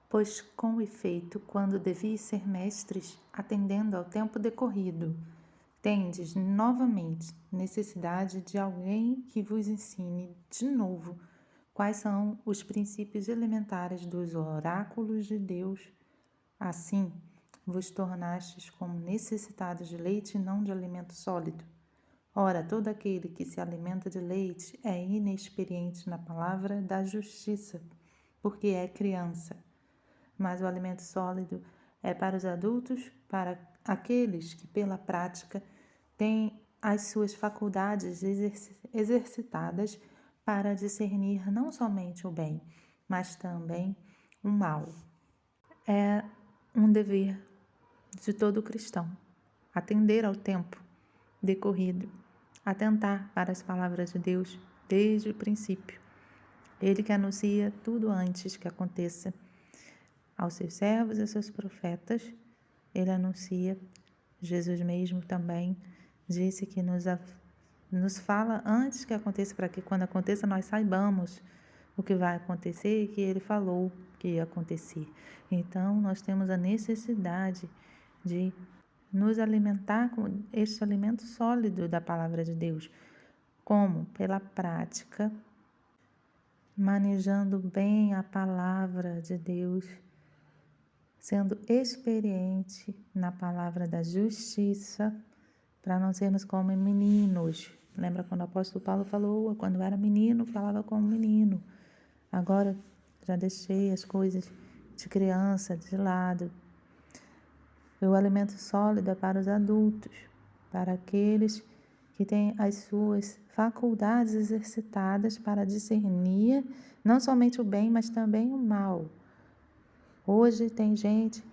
Pois, com efeito, quando devias ser mestres, atendendo ao tempo decorrido, tendes novamente necessidade de alguém que vos ensine de novo quais são os princípios elementares dos oráculos de Deus. Assim, vos tornastes como necessitados de leite e não de alimento sólido. Ora, todo aquele que se alimenta de leite é inexperiente na palavra da justiça, porque é criança. Mas o alimento sólido é para os adultos, para aqueles que, pela prática, têm as suas faculdades exercitadas para discernir não somente o bem, mas também o mal. É um dever de todo cristão atender ao tempo decorrido, atentar para as palavras de Deus desde o princípio. Ele que anuncia tudo antes que aconteça aos seus servos e aos seus profetas, ele anuncia. Jesus mesmo também disse que nos fala antes que aconteça, para que quando aconteça nós saibamos o que vai acontecer e que ele falou que ia acontecer. Então, nós temos a necessidade de nos alimentar com este alimento sólido da palavra de Deus. Como? Pela prática, manejando bem a palavra de Deus, sendo experiente na palavra da justiça, para não sermos como meninos. Lembra quando o apóstolo Paulo falou, quando era menino, falava como menino. Agora já deixei as coisas de criança de lado. O alimento sólido é para os adultos, para aqueles que têm as suas faculdades exercitadas para discernir não somente o bem, mas também o mal. Hoje tem gente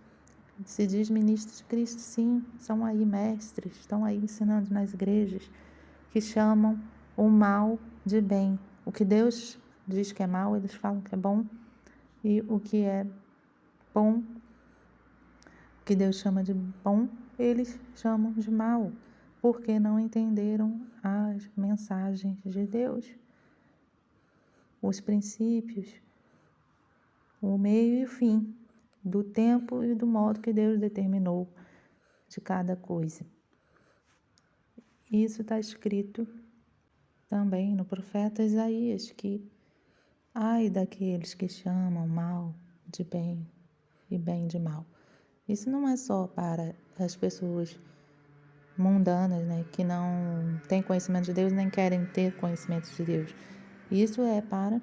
que se diz ministro de Cristo, sim, são aí mestres, estão aí ensinando nas igrejas, que chamam o mal de bem. O que Deus diz que é mal, eles falam que é bom, e o que é bom, que Deus chama de bom, eles chamam de mal, porque não entenderam as mensagens de Deus, os princípios, o meio e o fim, do tempo e do modo que Deus determinou de cada coisa. Isso está escrito também no profeta Isaías, que ai daqueles que chamam mal de bem e bem de mal. Isso não é só para as pessoas mundanas, né, que não têm conhecimento de Deus nem querem ter conhecimento de Deus. Isso é para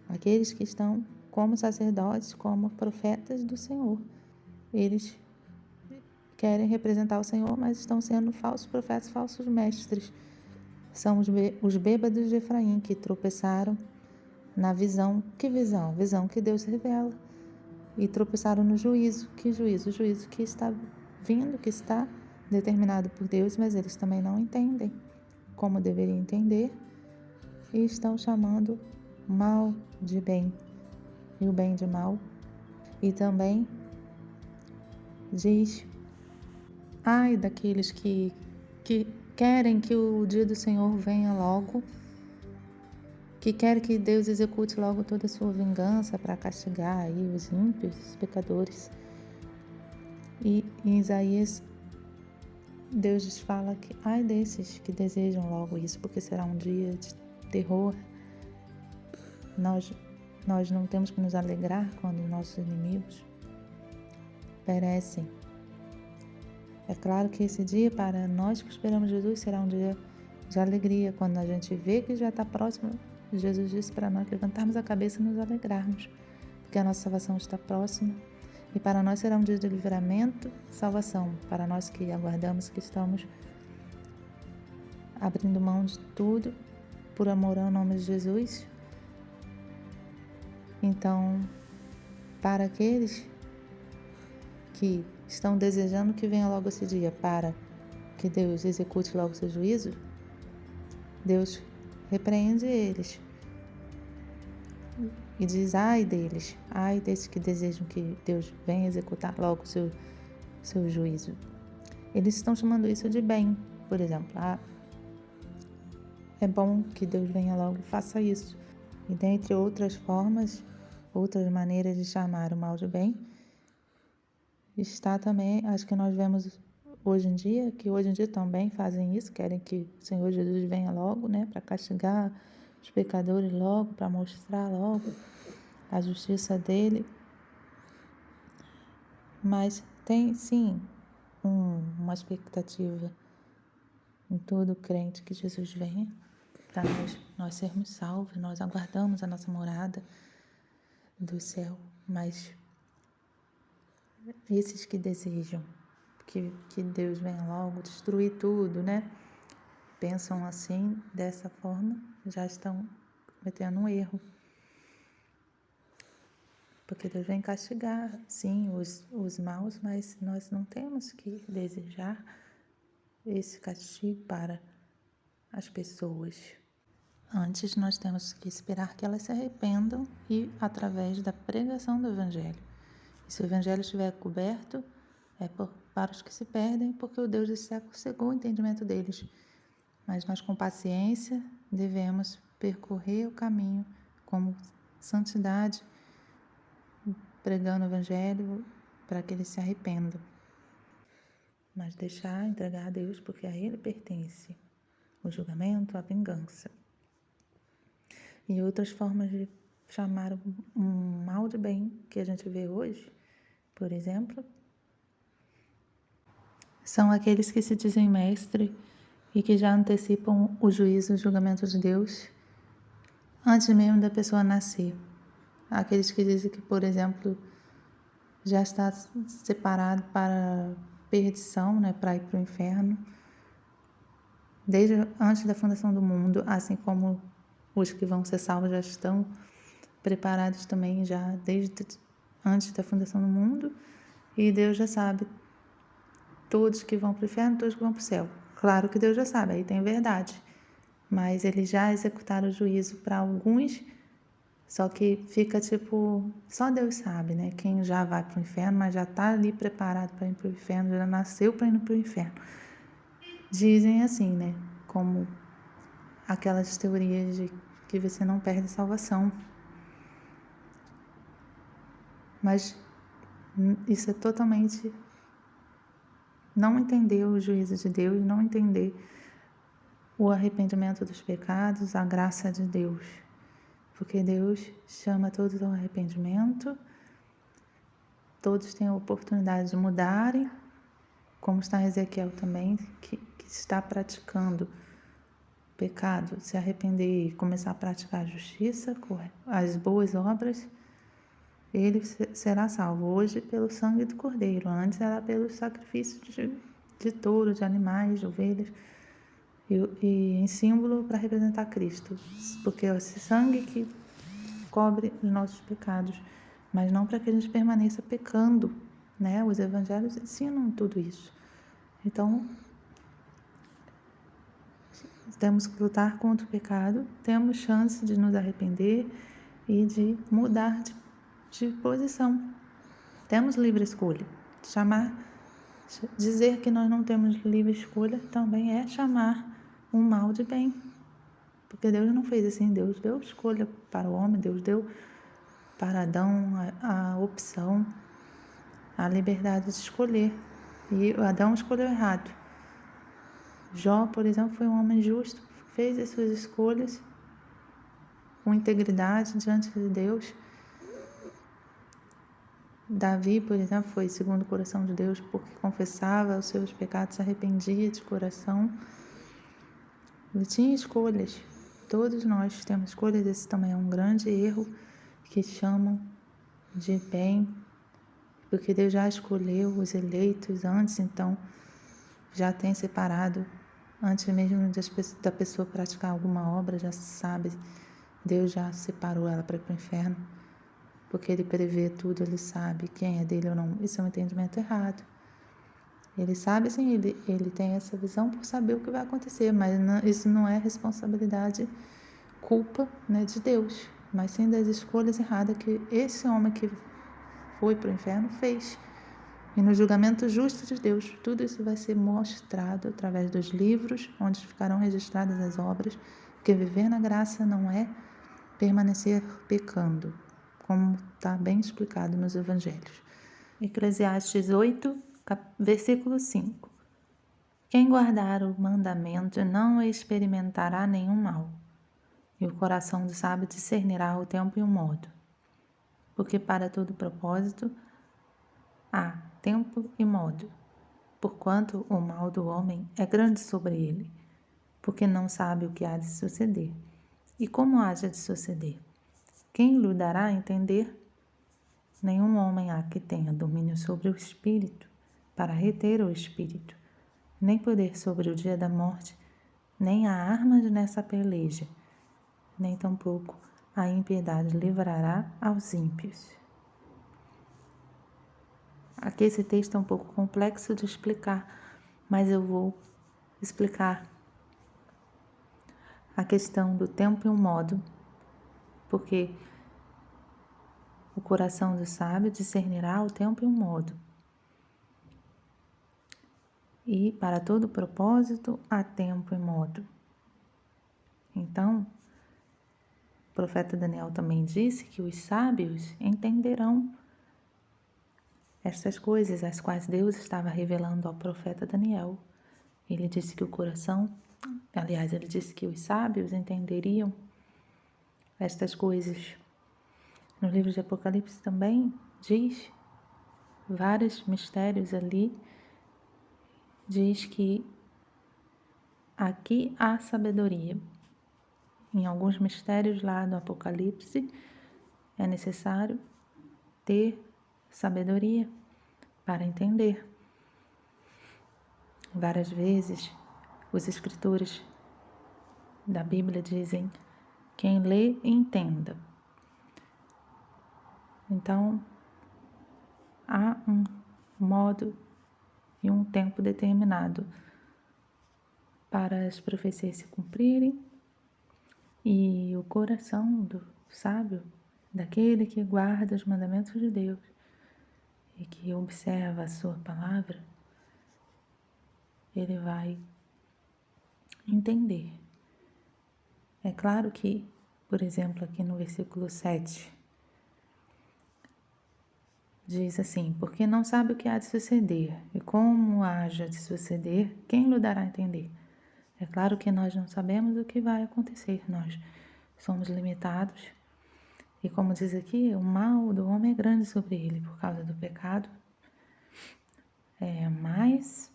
aqueles que estão como sacerdotes, como profetas do Senhor. Eles querem representar o Senhor, mas estão sendo falsos profetas, falsos mestres. São os bêbados de Efraim que tropeçaram na visão. Que visão? Visão que Deus revela. E tropeçaram no juízo. Que juízo? O juízo que está vindo, que está determinado por Deus, mas eles também não entendem como deveriam entender e estão chamando mal de bem e o bem de mal. E também diz, ai daqueles que querem que o dia do Senhor venha logo, que querem que Deus execute logo toda a sua vingança para castigar aí os ímpios, os pecadores. E em Isaías, Deus fala que ai desses que desejam logo isso, porque será um dia de terror. Nós não temos que nos alegrar quando nossos inimigos perecem. É claro que esse dia, para nós que esperamos Jesus, será um dia de alegria, quando a gente vê que já está próximo. Jesus disse para nós levantarmos a cabeça e nos alegrarmos, porque a nossa salvação está próxima. E para nós será um dia de livramento, salvação. Para nós que aguardamos, que estamos abrindo mão de tudo por amor ao nome de Jesus. Então, para aqueles que estão desejando que venha logo esse dia, para que Deus execute logo seu juízo, Deus repreende eles e diz ai deles, ai desses que desejam que Deus venha executar logo seu juízo. Eles estão chamando isso de bem, por exemplo. É bom que Deus venha logo e faça isso. E dentre outras formas, outras maneiras de chamar o mal de bem, está também, acho que nós vemos hoje em dia, que hoje em dia também fazem isso, querem que o Senhor Jesus venha logo, né, para castigar os pecadores logo, para mostrar logo a justiça dele. Mas tem sim uma expectativa em todo crente que Jesus venha para nós sermos salvos. Nós aguardamos a nossa morada do céu, mas esses que desejam que Deus venha logo destruir tudo, né? Pensam assim, dessa forma, já estão cometendo um erro. Porque Deus vem castigar, sim, os maus, mas nós não temos que desejar esse castigo para as pessoas. Antes, nós temos que esperar que elas se arrependam e através da pregação do Evangelho. E se o Evangelho estiver coberto, para os que se perdem, porque o Deus desse século cegou o entendimento deles. Mas nós, com paciência, devemos percorrer o caminho como santidade, pregando o Evangelho para que eles se arrependam. Mas entregar a Deus, porque a Ele pertence o julgamento, a vingança. E outras formas de chamar um mal de bem que a gente vê hoje, por exemplo, são aqueles que se dizem mestre e que já antecipam o juízo, o julgamento de Deus antes mesmo da pessoa nascer. Aqueles que dizem que, por exemplo, já está separado para perdição, né, para ir para o inferno, desde antes da fundação do mundo, assim como os que vão ser salvos já estão preparados também já desde antes da fundação do mundo, e Deus já sabe todos que vão para o inferno, todos que vão para o céu. Claro que Deus já sabe, aí tem verdade, mas Ele já executaram o juízo para alguns, só que fica tipo, só Deus sabe, né? Quem já vai para o inferno, mas já está ali preparado para ir para o inferno, já nasceu para ir para o inferno. Dizem assim, né? Como aquelas teorias de que você não perde a salvação. Mas isso é totalmente não entender o juízo de Deus, não entender o arrependimento dos pecados, a graça de Deus. Porque Deus chama todos ao arrependimento, todos têm a oportunidade de mudarem, como está em Ezequiel também, que está praticando pecado, se arrepender e começar a praticar a justiça, as boas obras, ele será salvo. Hoje pelo sangue do Cordeiro, antes era pelo sacrifício de touro, de animais, de ovelhas, e em símbolo para representar Cristo, porque é esse sangue que cobre os nossos pecados, mas não para que a gente permaneça pecando, né? Os evangelhos ensinam tudo isso. Então, temos que lutar contra o pecado, temos chance de nos arrepender e de mudar de posição. Temos livre escolha. Dizer que nós não temos livre escolha também é chamar um mal de bem. Porque Deus não fez assim, Deus deu escolha para o homem, Deus deu para Adão a opção, a liberdade de escolher. E Adão escolheu errado. Jó, por exemplo, foi um homem justo, fez as suas escolhas com integridade diante de Deus. Davi, por exemplo, foi segundo o coração de Deus porque confessava os seus pecados, se arrependia de coração. Ele tinha escolhas. Todos nós temos escolhas. Esse também é um grande erro que chamam de bem, porque Deus já escolheu os eleitos antes, então já tem separado, antes mesmo da pessoa praticar alguma obra, já sabe, Deus já separou ela para ir para o inferno, porque Ele prevê tudo, Ele sabe quem é dele ou não. Isso é um entendimento errado. Ele sabe, sim, ele tem essa visão por saber o que vai acontecer, mas isso não é responsabilidade, culpa, né, de Deus, mas sim das escolhas erradas que esse homem que foi para o inferno fez. E no julgamento justo de Deus, tudo isso vai ser mostrado através dos livros, onde ficarão registradas as obras, porque viver na graça não é permanecer pecando, como está bem explicado nos Evangelhos. Eclesiastes 8, versículo 5. Quem guardar o mandamento não experimentará nenhum mal, e o coração do sábio discernirá o tempo e o modo. Porque para todo propósito há tempo e modo, porquanto o mal do homem é grande sobre ele, porque não sabe o que há de suceder, e como haja de suceder. Quem lhe dará a entender? Nenhum homem há que tenha domínio sobre o espírito, para reter o espírito, nem poder sobre o dia da morte, nem há armas nessa peleja, nem tampouco a impiedade livrará aos ímpios. Aqui esse texto é um pouco complexo de explicar, mas eu vou explicar a questão do tempo e o modo, porque o coração do sábio discernirá o tempo e o modo. E para todo propósito há tempo e modo. Então, o profeta Daniel também disse que os sábios entenderão estas coisas, as quais Deus estava revelando ao profeta Daniel. Ele disse que o coração, aliás, ele disse que os sábios entenderiam estas coisas. No livro de Apocalipse também diz vários mistérios ali, diz que aqui há sabedoria. Em alguns mistérios lá do Apocalipse é necessário ter sabedoria para entender. Várias vezes os escritores da Bíblia dizem: quem lê, entenda. Então, há um modo e um tempo determinado para as profecias se cumprirem, e o coração do sábio, daquele que guarda os mandamentos de Deus e que observa a sua palavra, ele vai entender. É claro que, por exemplo, aqui no versículo 7, diz assim: porque não sabe o que há de suceder, e como haja de suceder, quem lhe dará a entender? É claro que nós não sabemos o que vai acontecer, nós somos limitados, e como diz aqui, o mal do homem é grande sobre ele por causa do pecado. Mas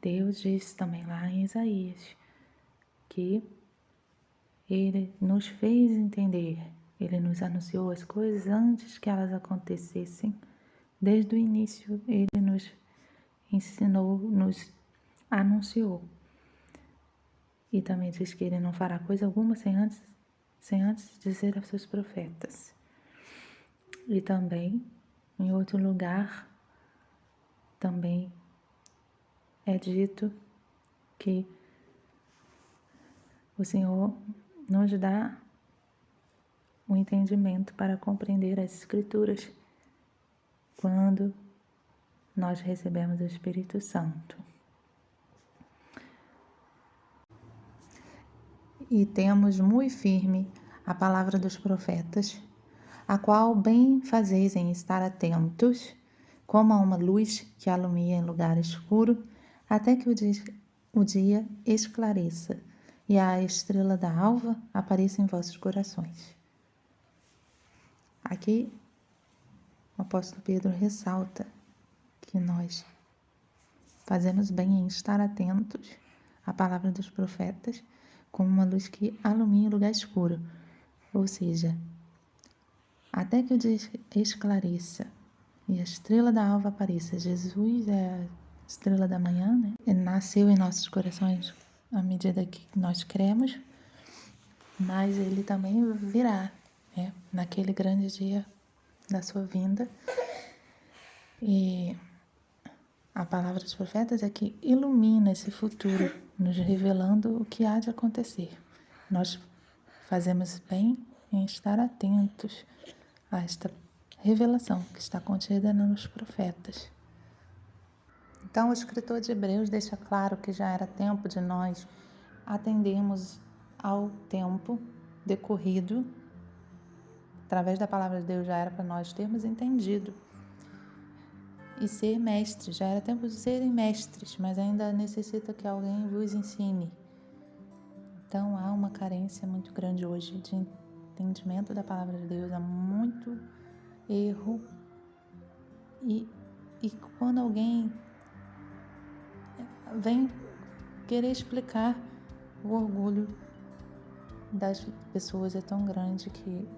Deus diz também lá em Isaías que Ele nos fez entender, Ele nos anunciou as coisas antes que elas acontecessem. Desde o início, Ele nos ensinou, nos anunciou. E também diz que Ele não fará coisa alguma sem antes dizer aos seus profetas. E também, em outro lugar, também é dito que o Senhor nos dá o entendimento para compreender as Escrituras quando nós recebemos o Espírito Santo. E temos muito firme a palavra dos profetas, a qual bem fazeis em estar atentos, como a uma luz que alumia em lugar escuro, até que o dia esclareça e a estrela da alva apareça em vossos corações. Aqui, o apóstolo Pedro ressalta que nós fazemos bem em estar atentos à palavra dos profetas, como uma luz que alumia em lugar escuro, ou seja, até que o dia esclareça e a estrela da alva apareça. Jesus é a estrela da manhã, né? Ele nasceu em nossos corações à medida que nós cremos, mas ele também virá, né? Naquele grande dia da sua vinda. E a palavra dos profetas é que ilumina esse futuro, nos revelando o que há de acontecer. Nós fazemos bem em estar atentos a esta revelação que está contida nos profetas. Então, o escritor de Hebreus deixa claro que já era tempo de nós atendermos ao tempo decorrido através da palavra de Deus já era para nós termos entendido e ser mestres. Já era tempo de serem mestres, mas ainda necessita que alguém vos ensine. Então há uma carência muito grande hoje de entendimento da palavra de Deus, há muito erro. E quando alguém vem querer explicar, o orgulho das pessoas é tão grande que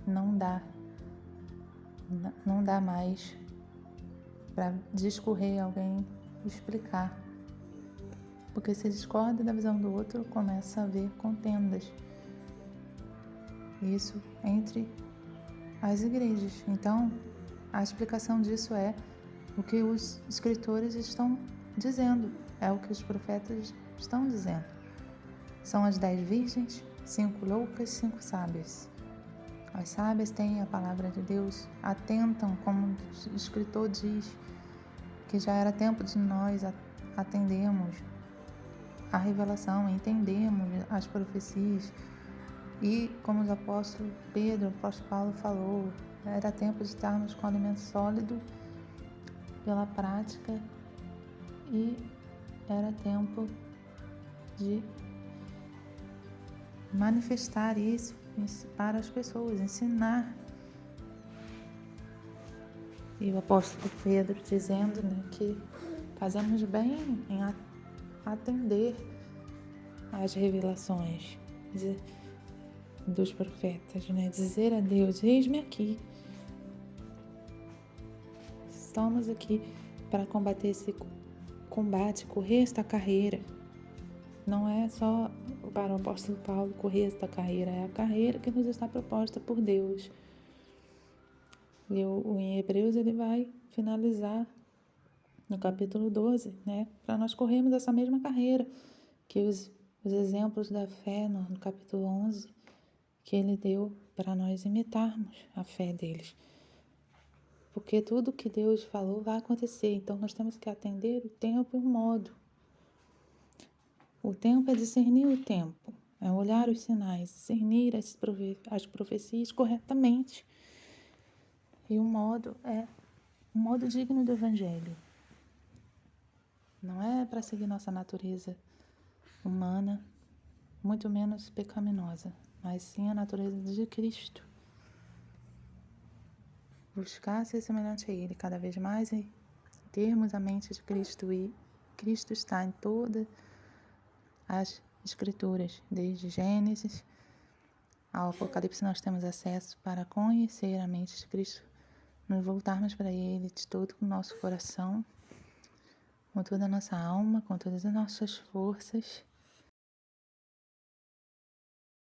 não dá mais para discorrer alguém explicar. Porque se discorda da visão do outro, começa a haver contendas. Isso entre as igrejas. Então, a explicação disso é o que os escritores estão dizendo, é o que os profetas estão dizendo. São as 10 virgens, 5 loucas, 5 sábias. As sábias têm a palavra de Deus, atentam, como o escritor diz, que já era tempo de nós atendermos a revelação, entendermos as profecias. E como o apóstolo Pedro, o apóstolo Paulo falou, era tempo de estarmos com alimento sólido pela prática e era tempo de manifestar isso para as pessoas, ensinar. E o apóstolo Pedro dizendo, que fazemos bem em atender às revelações dos profetas, dizer a Deus, eis-me aqui. Estamos aqui para combater esse combate, correr esta carreira. Não é só para o apóstolo Paulo correr esta carreira, é a carreira que nos está proposta por Deus. E em Hebreus ele vai finalizar no capítulo 12, para nós corrermos essa mesma carreira, que os exemplos da fé no capítulo 11, que ele deu para nós imitarmos a fé deles. Porque tudo que Deus falou vai acontecer, então nós temos que atender o tempo e o modo. O tempo é discernir o tempo, é olhar os sinais, discernir as profecias corretamente. E o modo é um modo digno do Evangelho. Não é para seguir nossa natureza humana, muito menos pecaminosa, mas sim a natureza de Cristo. Buscar ser semelhante a Ele cada vez mais e termos a mente de Cristo. E Cristo está em todas as Escrituras, desde Gênesis ao Apocalipse. Nós temos acesso para conhecer a mente de Cristo, nos voltarmos para Ele de todo o nosso coração, com toda a nossa alma, com todas as nossas forças,